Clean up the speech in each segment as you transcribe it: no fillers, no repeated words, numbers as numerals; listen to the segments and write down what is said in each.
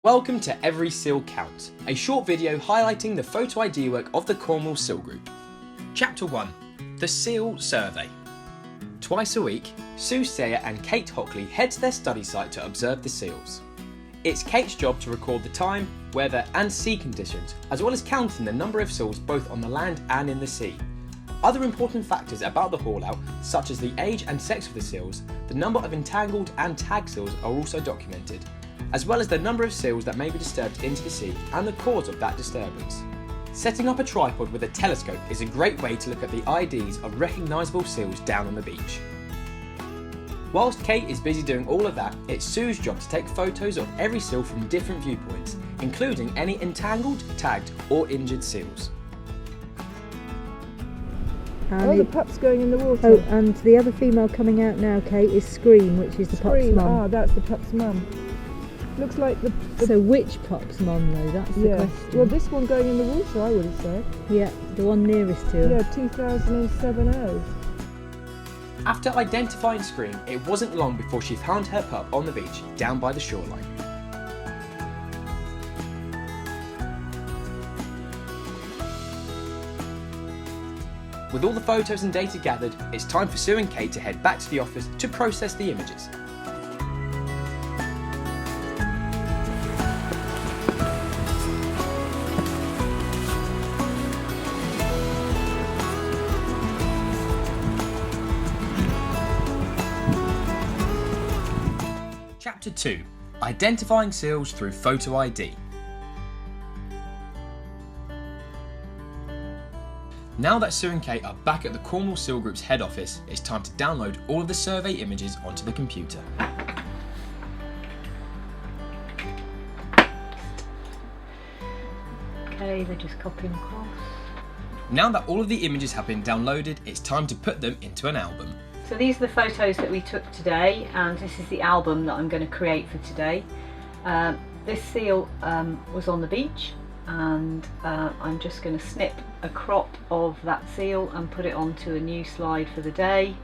Welcome to Every Seal Counts, a short video highlighting the photo ID work of the Cornwall Seal Group. Chapter 1. The Seal Survey. Twice a week, Sue Sayer and Kate Hockley head to their study site to observe the seals. It's Kate's job to record the time, weather and sea conditions, as well as counting the number of seals both on the land and in the sea. Other important factors about the haul-out, such as the age and sex of the seals, the number of entangled and tagged seals are also documented, as well as the number of seals that may be disturbed into the sea and the cause of that disturbance. Setting up a tripod with a telescope is a great way to look at the IDs of recognisable seals down on the beach. Whilst Kate is busy doing all of that, it's Sue's job to take photos of every seal from different viewpoints, including any entangled, tagged or injured seals. And the pup's going in the water. Oh, and the other female coming out now, Kate, is Scream, which is the pup's mum. Ah, that's the pup's mum. Looks like the So which pup's mum though? That's the question. Well, this one going in the water, I would have said. Yeah, the one nearest to her. Yeah, 2007. After identifying Scream, it wasn't long before she found her pup on the beach, down by the shoreline. With all the photos and data gathered, it's time for Sue and Kate to head back to the office to process the images. Chapter 2. Identifying seals through photo ID. Now that Sue and Kate are back at the Cornwall Seal Group's head office, it's time to download all of the survey images onto the computer. Okay, they're just copying across. Now that all of the images have been downloaded, it's time to put them into an album. So these are the photos that we took today, and this is the album that I'm going to create for today. This seal was on the beach, and I'm just going to snip a crop of that seal and put it onto a new slide for the day,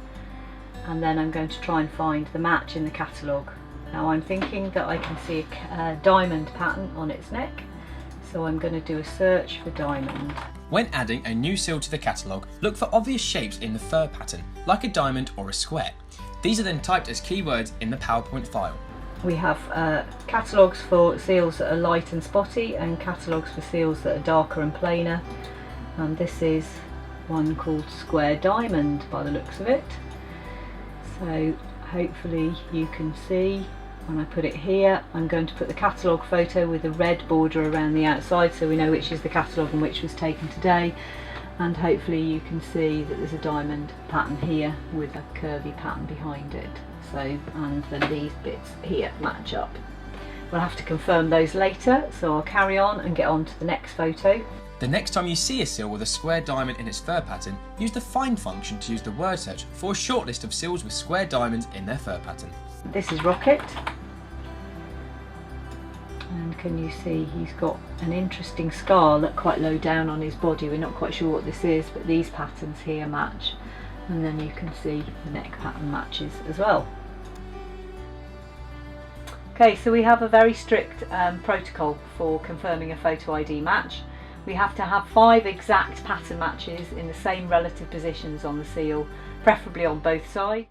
and then I'm going to try and find the match in the catalogue. Now I'm thinking that I can see a diamond pattern on its neck, so I'm going to do a search for diamond. When adding a new seal to the catalogue, look for obvious shapes in the fur pattern, like a diamond or a square. These are then typed as keywords in the PowerPoint file. We have catalogues for seals that are light and spotty, and catalogues for seals that are darker and plainer. And this is one called Square Diamond by the looks of it. So hopefully you can see when I put it here. I'm going to put the catalogue photo with a red border around the outside so we know which is the catalogue and which was taken today. And hopefully you can see that there's a diamond pattern here with a curvy pattern behind it. So, and then these bits here match up. We'll have to confirm those later, so I'll carry on and get on to the next photo. The next time you see a seal with a square diamond in its fur pattern, use the find function to use the word search for a short list of seals with square diamonds in their fur pattern. This is Rocket. And can you see he's got an interesting scar look quite low down on his body. We're not quite sure what this is, but these patterns here match. And then you can see the neck pattern matches as well. Okay, so we have a very strict protocol for confirming a photo ID match. We have to have 5 exact pattern matches in the same relative positions on the seal, preferably on both sides.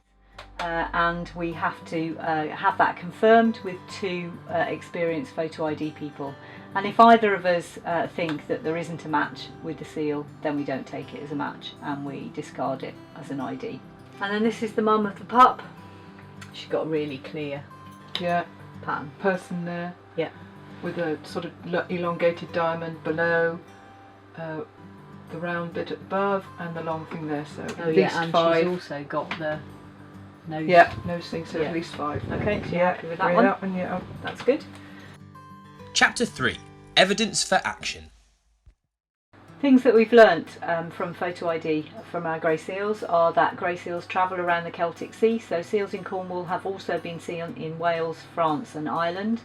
And we have to have that confirmed with 2 experienced photo ID people. And if either of us think that there isn't a match with the seal, then we don't take it as a match and we discard it as an ID. And then this is the mum of the pup. She's got a really clear pattern. Person there. Yeah. With a sort of elongated diamond below, the round bit above, and the long thing there. So at least and 5. she's also got the nose. Yeah, nose thing. So at least 5. Okay, so you're yeah, happy with that one? That one, yeah. That's good. Chapter 3. Evidence for action. Things that we've learnt from photo ID from our grey seals are that grey seals travel around the Celtic Sea. So seals in Cornwall have also been seen in Wales, France and Ireland,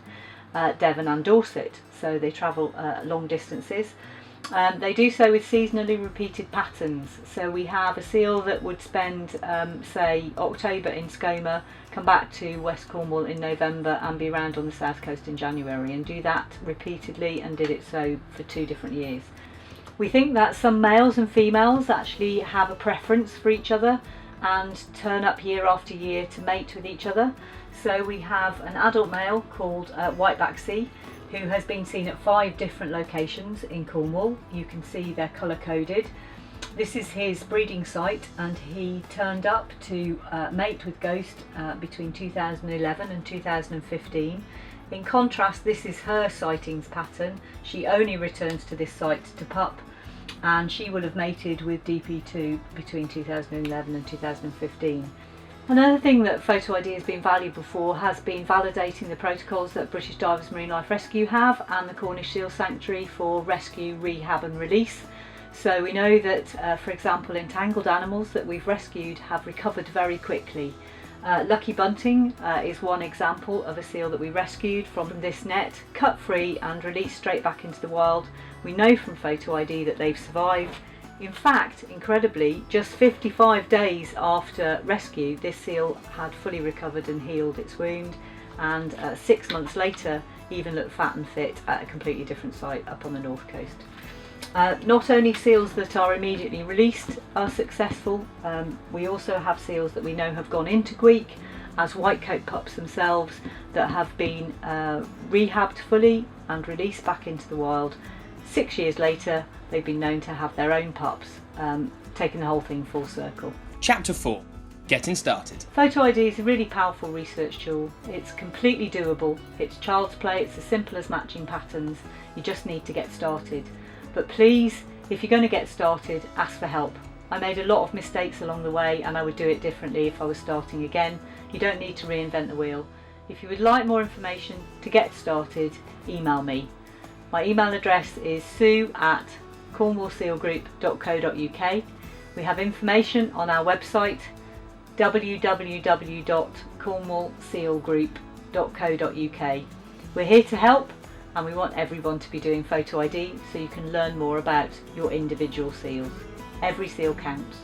Devon and Dorset. So they travel long distances. They do so with seasonally repeated patterns. So we have a seal that would spend, say, October in Skomer, come back to West Cornwall in November and be round on the south coast in January, and do that repeatedly, and did it so for 2 different years. We think that some males and females actually have a preference for each other and turn up year after year to mate with each other. So we have an adult male called Whiteback Sea, who has been seen at 5 different locations in Cornwall. You can see they're colour coded. This is his breeding site, and he turned up to mate with Ghost between 2011 and 2015. In contrast, this is her sightings pattern. She only returns to this site to pup, and she will have mated with DP2 between 2011 and 2015. Another thing that Photo ID has been valuable for has been validating the protocols that British Divers Marine Life Rescue have, and the Cornish Seal Sanctuary for rescue, rehab and release. So we know that, for example, entangled animals that we've rescued have recovered very quickly. Lucky Bunting is one example of a seal that we rescued from this net, cut free and released straight back into the wild. We know from Photo ID that they've survived. In fact, incredibly, just 55 days after rescue, this seal had fully recovered and healed its wound, and 6 months later even looked fat and fit at a completely different site up on the north coast. Not only seals that are immediately released are successful, we also have seals that we know have gone into Greek as whitecoat pups themselves that have been rehabbed fully and released back into the wild. 6 years later, they've been known to have their own pups, taking the whole thing full circle. Chapter 4. Getting started. Photo ID is a really powerful research tool. It's completely doable. It's child's play. It's as simple as matching patterns. You just need to get started. But please, if you're going to get started, ask for help. I made a lot of mistakes along the way, and I would do it differently if I was starting again. You don't need to reinvent the wheel. If you would like more information to get started, email me. My email address is sue@cornwallsealgroup.co.uk. We have information on our website www.cornwallsealgroup.co.uk. We're here to help, and we want everyone to be doing Photo ID so you can learn more about your individual seals. Every seal counts.